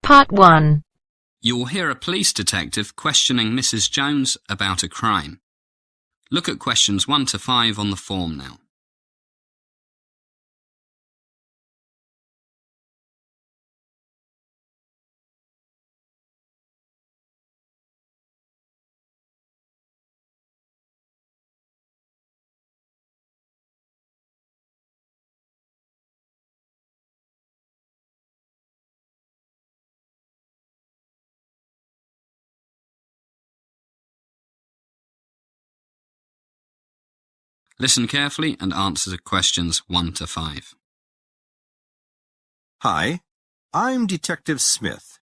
Part 1. You'll hear a police detective questioning Mrs. Jones about a crime. Look at questions 1 to 5 on the form now. Listen carefully and answer the questions 1 to 5. Hi, I'm Detective Smith.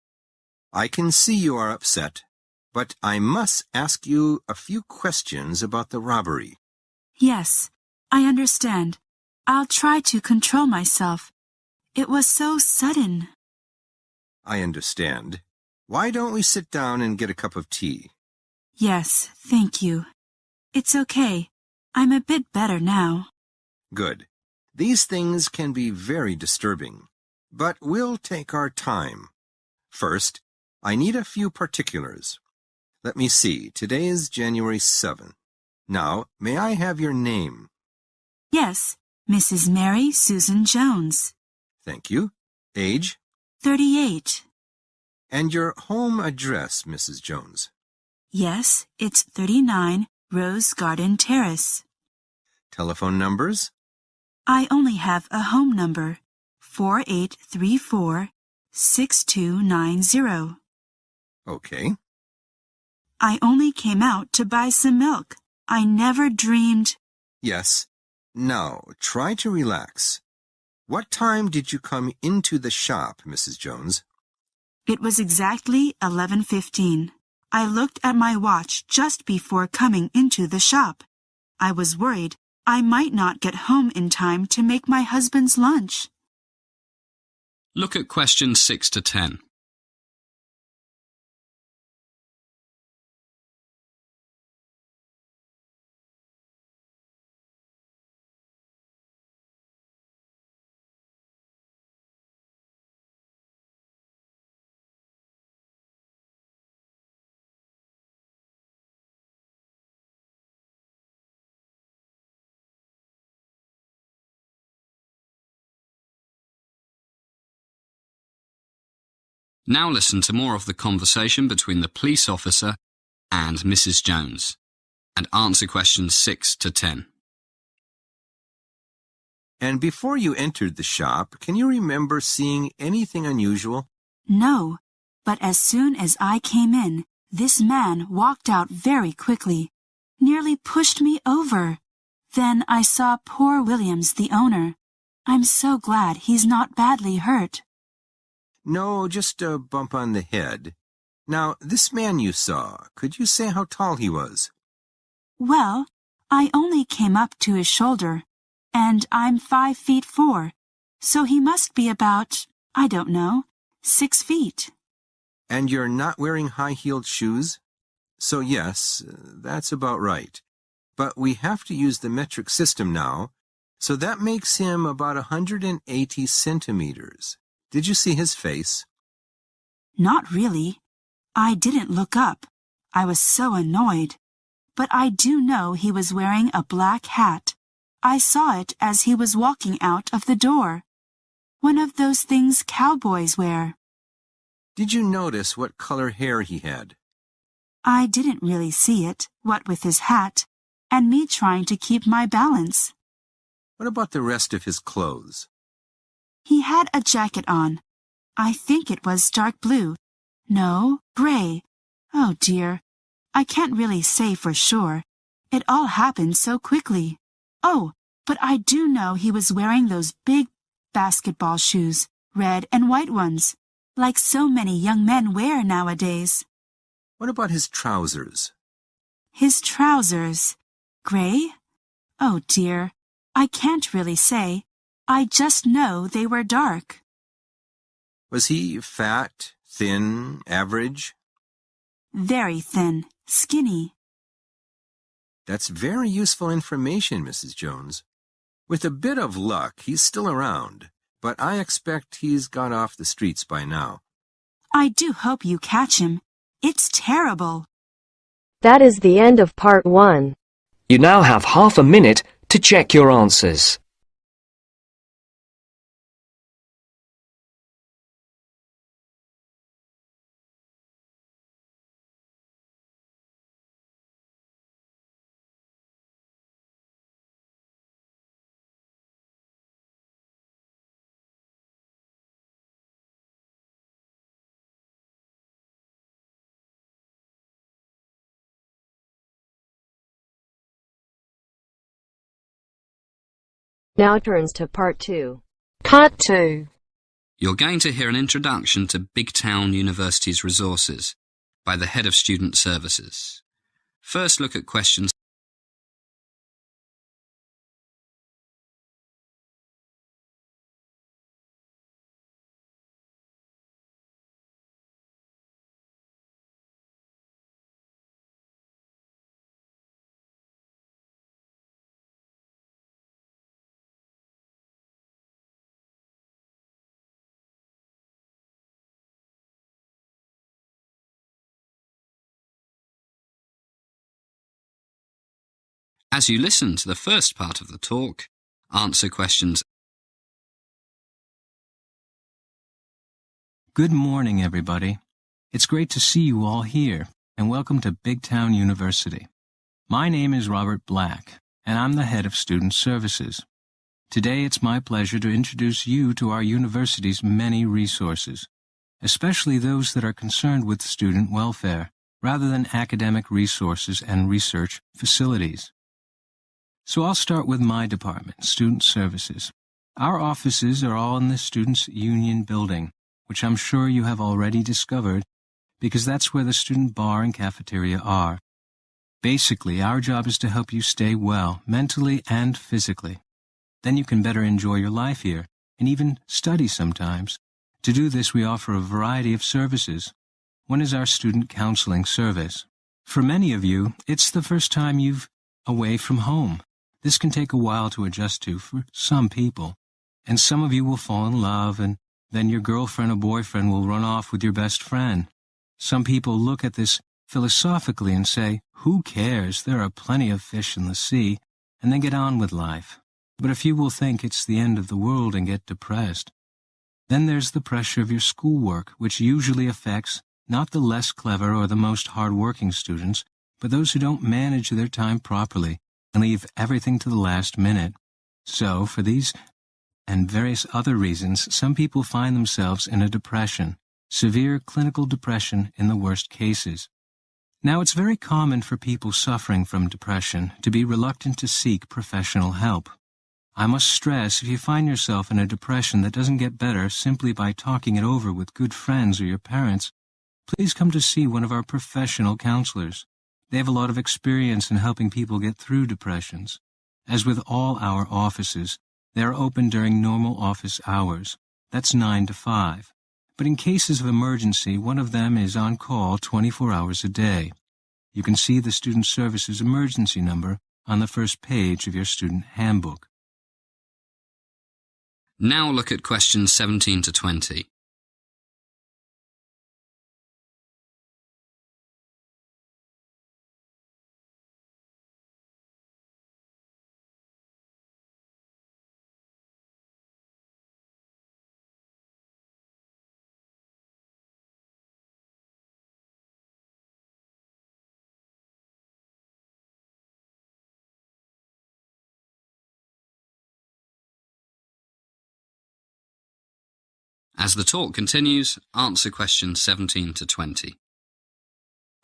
I can see you are upset, but I must ask you a few questions about the robbery. Yes, I understand. I'll try to control myself. It was so sudden. I understand. Why don't we sit down and get a cup of tea? Yes, thank you. It's okay. I'm a bit better now. Good. These things can be very disturbing, but we'll take our time. First, I need a few particulars. Let me see. Today is January 7. Now, may I have your name? Yes, Mrs. Mary Susan Jones. Thank you. Age? 38. And your home address, Mrs. Jones? Yes, it's 39 Rose Garden Terrace. Telephone numbers? I only have a home number, 4834-6290. Okay. I only came out to buy some milk. I never dreamed... Yes. Now, try to relax. What time did you come into the shop, Mrs. Jones? It was exactly 11:15. I looked at my watch just before coming into the shop. I was worried I might not get home in time to make my husband's lunch. Look at questions 6 to 10. Now listen to more of the conversation between the police officer and Mrs. Jones, and answer questions 6 to 10. And before you entered the shop, can you remember seeing anything unusual? No, but as soon as I came in, this man walked out very quickly, nearly pushed me over. Then I saw poor Williams, the owner. I'm so glad he's not badly hurt. No, just a bump on the head. Now, this man you saw, could you say how tall he was? Well, I only came up to his shoulder, and I'm 5'4", so he must be about, I don't know, 6 feet. And you're not wearing high-heeled shoes? So yes, that's about right. But we have to use the metric system now, so that makes him about 180 centimeters. Did you see his face? Not really. I didn't look up. I was so annoyed. But I do know he was wearing a black hat. I saw it as he was walking out of the door. One of those things cowboys wear. Did you notice what color hair he had? I didn't really see it, what with his hat, and me trying to keep my balance. What about the rest of his clothes? He had a jacket on. I think it was dark blue. No, gray. Oh dear. I can't really say for sure. It all happened so quickly. Oh, but I do know he was wearing those big basketball shoes, red and white ones, like so many young men wear nowadays. What about his trousers? His trousers. Gray? Oh dear. I can't really say. I just know they were dark. Was he fat, thin, average? Very thin, skinny. That's very useful information, Mrs. Jones. With a bit of luck, he's still around, but I expect he's got off the streets by now. I do hope you catch him. It's terrible. That is the end of part 1. You now have half a minute to check your answers. Now turns to part 2. Part 2. You're going to hear an introduction to Big Town University's resources by the Head of Student Services. First, look at questions. As you listen to the first part of the talk, answer questions. Good morning, everybody. It's great to see you all here, and welcome to Big Town University. My name is Robert Black, and I'm the Head of Student Services. Today it's my pleasure to introduce you to our university's many resources, especially those that are concerned with student welfare, rather than academic resources and research facilities. So I'll start with my department, Student Services. Our offices are all in the Students' Union building, which I'm sure you have already discovered, because that's where the student bar and cafeteria are. Basically, our job is to help you stay well, mentally and physically. Then you can better enjoy your life here, and even study sometimes. To do this, we offer a variety of services. One is our student counseling service. For many of you, it's the first time you've away from home. This can take a while to adjust to for some people, and some of you will fall in love, and then your girlfriend or boyfriend will run off with your best friend. Some people look at this philosophically and say, who cares, there are plenty of fish in the sea, and then get on with life. But a few will think it's the end of the world and get depressed. Then there's the pressure of your schoolwork, which usually affects not the less clever or the most hard-working students, but those who don't manage their time properly and leave everything to the last minute. So, for these and various other reasons, some people find themselves in a depression, severe clinical depression in the worst cases. Now, it's very common for people suffering from depression to be reluctant to seek professional help. I must stress, if you find yourself in a depression that doesn't get better simply by talking it over with good friends or your parents, please come to see one of our professional counselors. They have a lot of experience in helping people get through depressions. As with all our offices, they are open during normal office hours. That's 9 to 5. But in cases of emergency, one of them is on call 24 hours a day. You can see the Student Services emergency number on the first page of your student handbook. Now look at questions 17 to 20. As the talk continues, answer questions 17 to 20.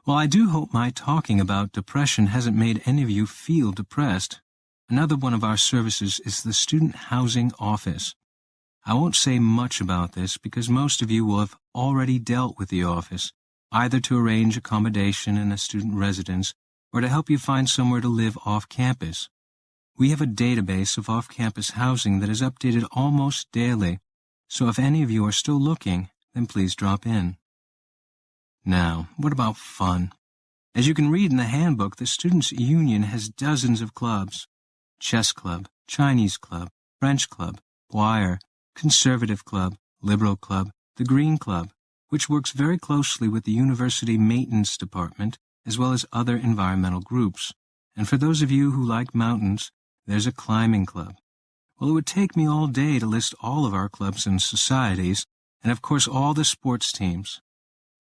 Well, I do hope my talking about depression hasn't made any of you feel depressed. Another one of our services is the Student Housing Office. I won't say much about this because most of you will have already dealt with the office, either to arrange accommodation in a student residence or to help you find somewhere to live off campus. We have a database of off-campus housing that is updated almost daily, so if any of you are still looking, then please drop in. Now, what about fun? As you can read in the handbook, the Students' Union has dozens of clubs. Chess Club, Chinese Club, French Club, Choir, Conservative Club, Liberal Club, the Green Club, which works very closely with the University Maintenance Department as well as other environmental groups. And for those of you who like mountains, there's a climbing club. Well, it would take me all day to list all of our clubs and societies, and of course all the sports teams.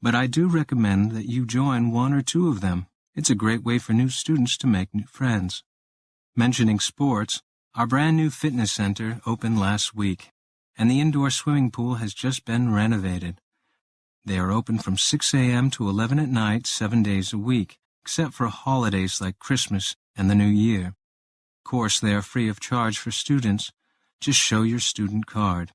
But I do recommend that you join one or two of them. It's a great way for new students to make new friends. Mentioning sports, our brand new fitness center opened last week, and the indoor swimming pool has just been renovated. They are open from 6 a.m. to 11 at night, 7 days a week, except for holidays like Christmas and the New Year. Of course, they are free of charge for students. Just show your student card.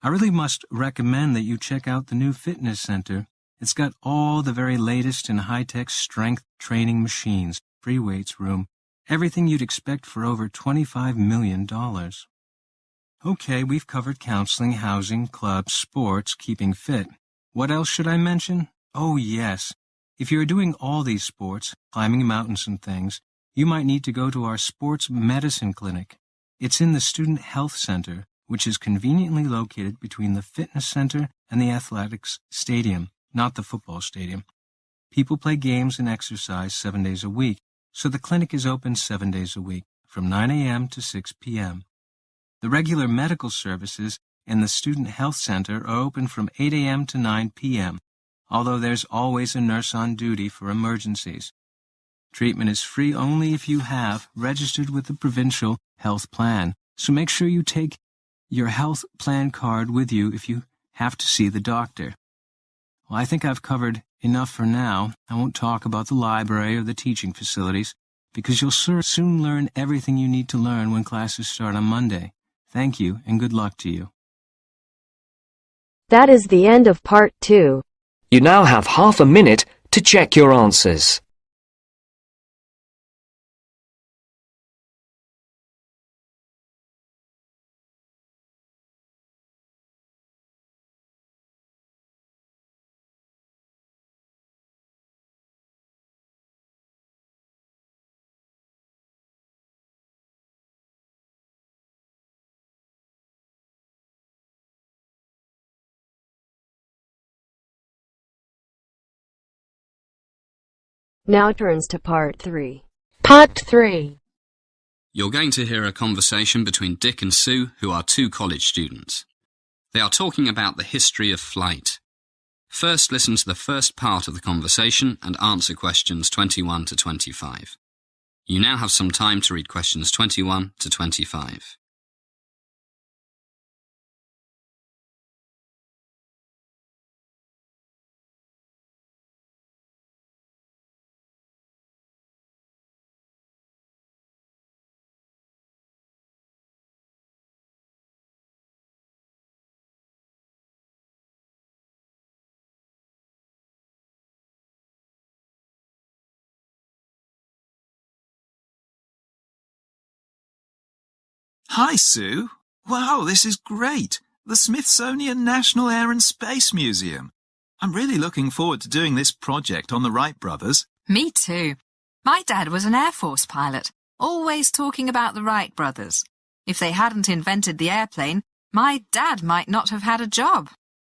I really must recommend that you check out the new fitness center. It's got all the very latest in high-tech strength training machines, free weights room, everything you'd expect for over $25 million. Okay, we've covered counseling, housing, clubs, sports, keeping fit. What else should I mention? Oh, yes. If you're doing all these sports, climbing mountains and things, you might need to go to our sports medicine clinic. It's in the Student Health Center, which is conveniently located between the fitness center and the athletics stadium, not the football stadium. People play games and exercise 7 days a week, so the clinic is open 7 days a week, from 9 a.m. to 6 p.m. The regular medical services in the Student Health Center are open from 8 a.m. to 9 p.m., although there's always a nurse on duty for emergencies. Treatment is free only if you have registered with the provincial health plan, so make sure you take your health plan card with you if you have to see the doctor. Well, I think I've covered enough for now. I won't talk about the library or the teaching facilities, because you'll soon learn everything you need to learn when classes start on Monday. Thank you, and good luck to you. That is the end of part 2. You now have half a minute to check your answers. Now turns to part 3. Part 3. You're going to hear a conversation between Dick and Sue, who are two college students. They are talking about the history of flight. First, listen to the first part of the conversation and answer questions 21 to 25. You now have some time to read questions 21 to 25. Hi, Sue. Wow, this is great. The Smithsonian National Air and Space Museum. I'm really looking forward to doing this project on the Wright brothers. Me too. My dad was an Air Force pilot, always talking about the Wright brothers. If they hadn't invented the airplane, my dad might not have had a job.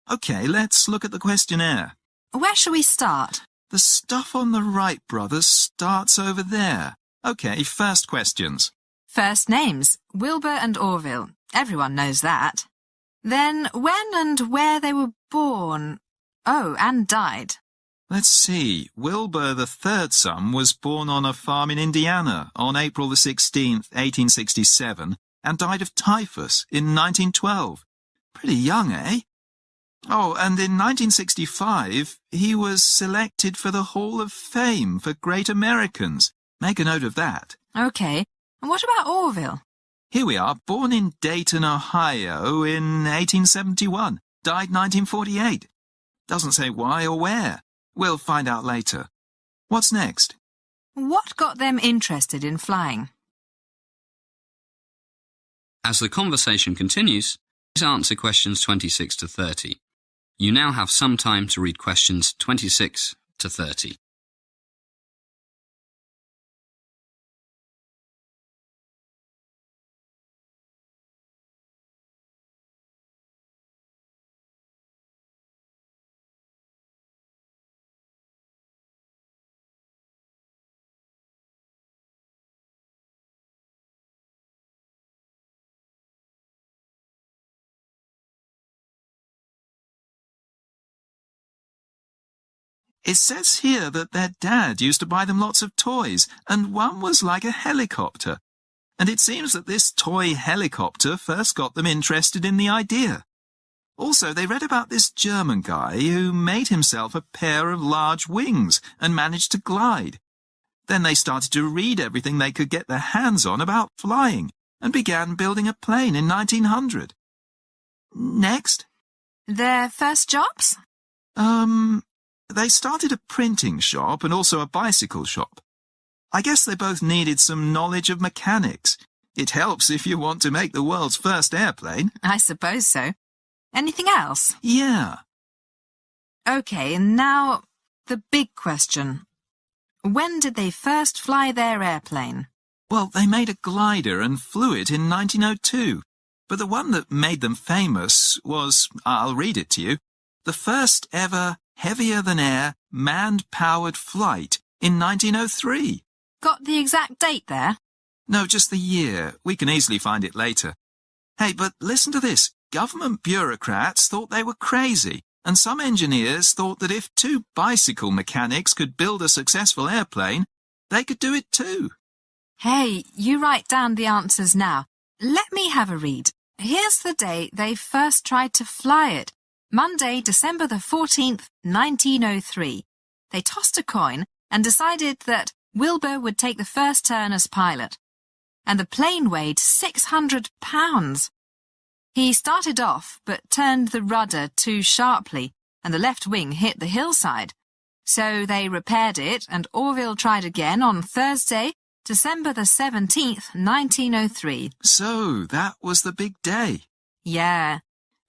Okay, let's look at the questionnaire. Where shall we start? The stuff on the Wright brothers starts over there. Okay, first questions. First names, Wilbur and Orville. Everyone knows that. Then when and where they were born. Oh, and died. Let's see. Wilbur, the third son, was born on a farm in Indiana on April the 16th, 1867, and died of typhus in 1912. Pretty young, eh? Oh, and in 1965, he was selected for the Hall of Fame for Great Americans. Make a note of that. Okay. And what about Orville? Here we are, born in Dayton, Ohio in 1871, died 1948. Doesn't say why or where. We'll find out later. What's next? What got them interested in flying? As the conversation continues, please answer questions 26 to 30. You now have some time to read questions 26 to 30. It says here that their dad used to buy them lots of toys, and one was like a helicopter. And it seems that this toy helicopter first got them interested in the idea. Also, they read about this German guy who made himself a pair of large wings and managed to glide. Then they started to read everything they could get their hands on about flying and began building a plane in 1900. Next. Their first jobs? They started a printing shop and also a bicycle shop. I guess they both needed some knowledge of mechanics. It helps if you want to make the world's first airplane. I suppose so. Anything else? Yeah. Okay, and now the big question. When did they first fly their airplane? Well, they made a glider and flew it in 1902. But the one that made them famous was, I'll read it to you, the first ever heavier-than-air manned-powered flight in 1903. Got the exact date there? No, just the year. We can easily find it later. Hey, but listen to this. Government bureaucrats thought they were crazy, and some engineers thought that if two bicycle mechanics could build a successful airplane, they could do it too. Hey, you write down the answers now. Let me have a read. Here's the day they first tried to fly it. Monday, December the 14th, 1903. They tossed a coin and decided that Wilbur would take the first turn as pilot. And the plane weighed 600 pounds. He started off but turned the rudder too sharply and the left wing hit the hillside. So they repaired it and Orville tried again on Thursday, December the 17th, 1903. So that was the big day. Yeah.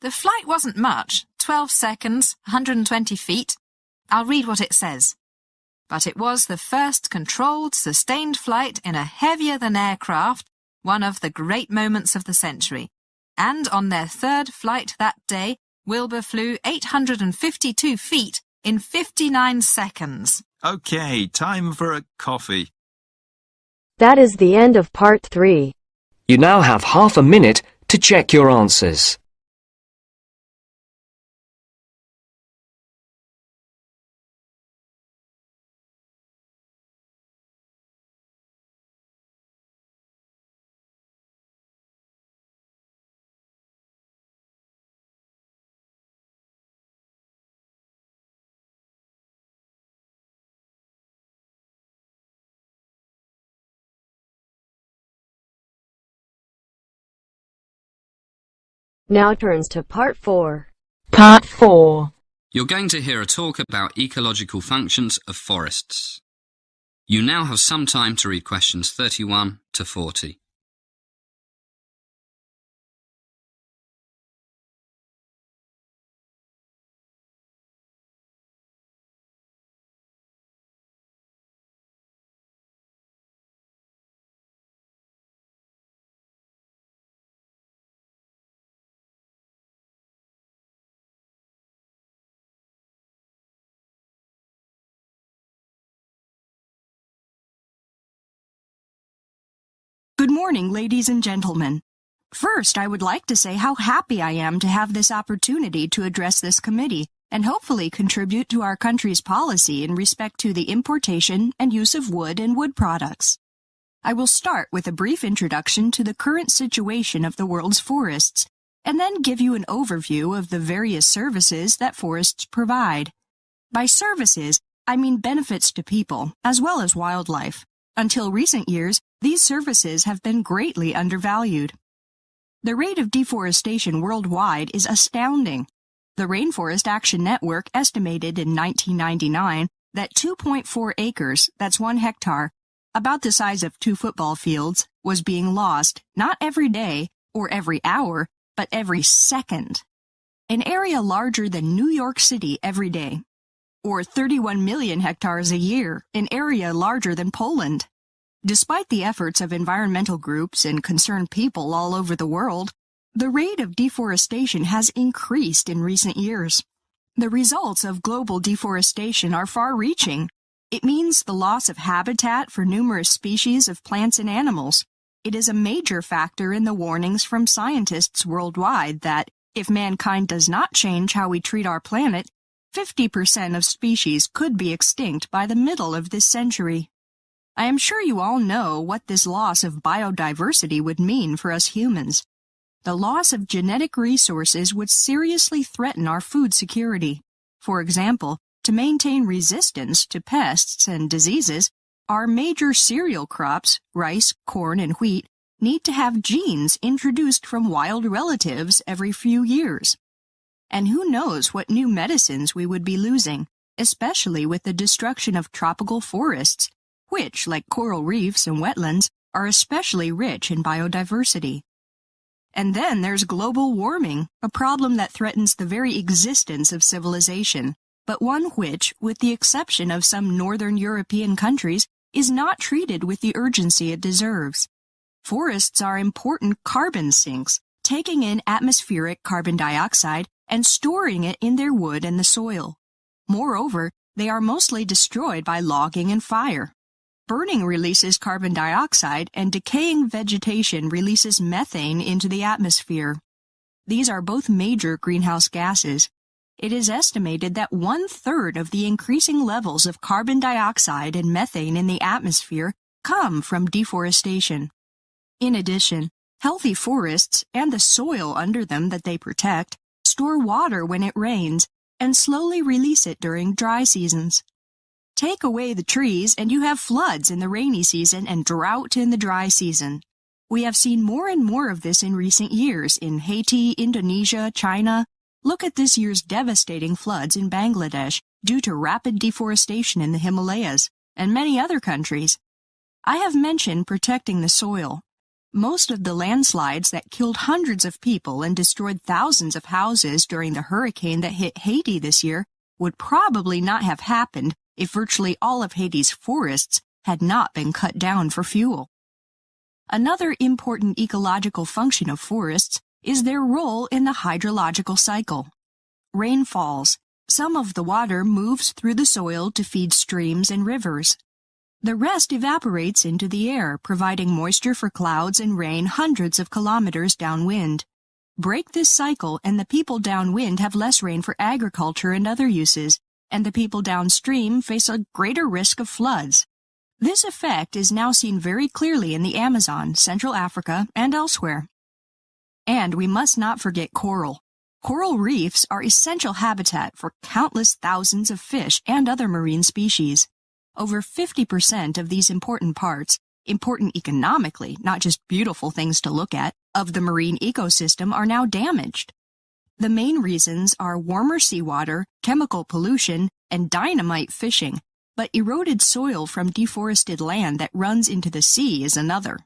The flight wasn't much, 12 seconds, 120 feet. I'll read what it says. But it was the first controlled, sustained flight in a heavier-than-air craft, one of the great moments of the century. And on their third flight that day, Wilbur flew 852 feet in 59 seconds. Okay, time for a coffee. That is the end of part 3. You now have half a minute to check your answers. Now turns to part 4. Part 4. You're going to hear a talk about ecological functions of forests. You now have some time to read questions 31 to 40. Good morning, ladies and gentlemen. First, I would like to say how happy I am to have this opportunity to address this committee and hopefully contribute to our country's policy in respect to the importation and use of wood and wood products. I will start with a brief introduction to the current situation of the world's forests and then give you an overview of the various services that forests provide. By services, I mean benefits to people as well as wildlife. Until recent years, these services have been greatly undervalued. The rate of deforestation worldwide is astounding. The Rainforest Action Network estimated in 1999 that 2.4 acres, that's 1 hectare, about the size of 2 football fields, was being lost not every day or every hour, but every second. An area larger than New York City every day. Or 31 million hectares a year, an area larger than Poland. Despite the efforts of environmental groups and concerned people all over the world, the rate of deforestation has increased in recent years. The results of global deforestation are far-reaching. It means the loss of habitat for numerous species of plants and animals. It is a major factor in the warnings from scientists worldwide that, if mankind does not change how we treat our planet, 50% of species could be extinct by the middle of this century. I am sure you all know what this loss of biodiversity would mean for us humans. The loss of genetic resources would seriously threaten our food security. For example, to maintain resistance to pests and diseases, our major cereal crops, rice, corn, and wheat, need to have genes introduced from wild relatives every few years. And who knows what new medicines we would be losing, especially with the destruction of tropical forests, which, like coral reefs and wetlands, are especially rich in biodiversity. And then there's global warming, a problem that threatens the very existence of civilization, but one which, with the exception of some northern European countries, is not treated with the urgency it deserves. Forests are important carbon sinks, taking in atmospheric carbon dioxide and storing it in their wood and the soil. Moreover, they are mostly destroyed by logging and fire. Burning releases carbon dioxide, and decaying vegetation releases methane into the atmosphere. These are both major greenhouse gases. It is estimated that 1/3 of the increasing levels of carbon dioxide and methane in the atmosphere come from deforestation. In addition, healthy forests and the soil under them that they protect store water when it rains and slowly release it during dry seasons. Take away the trees and you have floods in the rainy season and drought in the dry season. We have seen more and more of this in recent years in Haiti, Indonesia, China. Look at this year's devastating floods in Bangladesh due to rapid deforestation in the Himalayas and many other countries. I have mentioned protecting the soil. Most of the landslides that killed hundreds of people and destroyed thousands of houses during the hurricane that hit Haiti this year would probably not have happened if virtually all of Haiti's forests had not been cut down for fuel. Another important ecological function of forests is their role in the hydrological cycle. Rain falls. Some of the water moves through the soil to feed streams and rivers. The rest evaporates into the air, providing moisture for clouds and rain hundreds of kilometers downwind. Break this cycle and the people downwind have less rain for agriculture and other uses, and the people downstream face a greater risk of floods. This effect is now seen very clearly in the Amazon, Central Africa, and elsewhere. And we must not forget coral. Coral reefs are essential habitat for countless thousands of fish and other marine species. Over 50% of these important parts, important economically, not just beautiful things to look at, of the marine ecosystem are now damaged. The main reasons are warmer seawater, chemical pollution, and dynamite fishing, but eroded soil from deforested land that runs into the sea is another.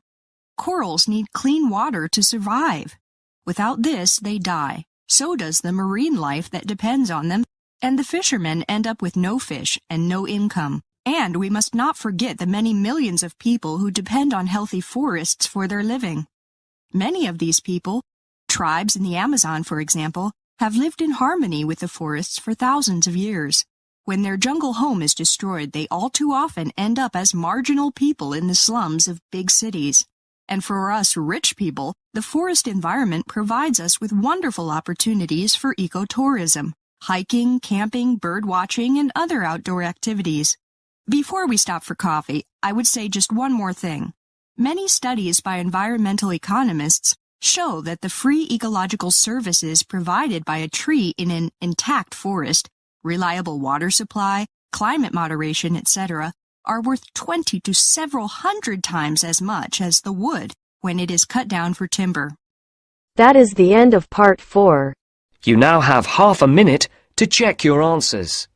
Corals need clean water to survive. Without this, they die. So does the marine life that depends on them, and the fishermen end up with no fish and no income. And we must not forget the many millions of people who depend on healthy forests for their living. Many of these people, tribes in the Amazon for example, have lived in harmony with the forests for thousands of years. When their jungle home is destroyed, they all too often end up as marginal people in the slums of big cities. And for us rich people, the forest environment provides us with wonderful opportunities for ecotourism, hiking, camping, bird watching, and other outdoor activities. Before we stop for coffee, I would say just one more thing. Many studies by environmental economists show that the free ecological services provided by a tree in an intact forest, reliable water supply, climate moderation, etc., are worth 20 to several hundred times as much as the wood when it is cut down for timber. That is the end of part 4. You now have half a minute to check your answers.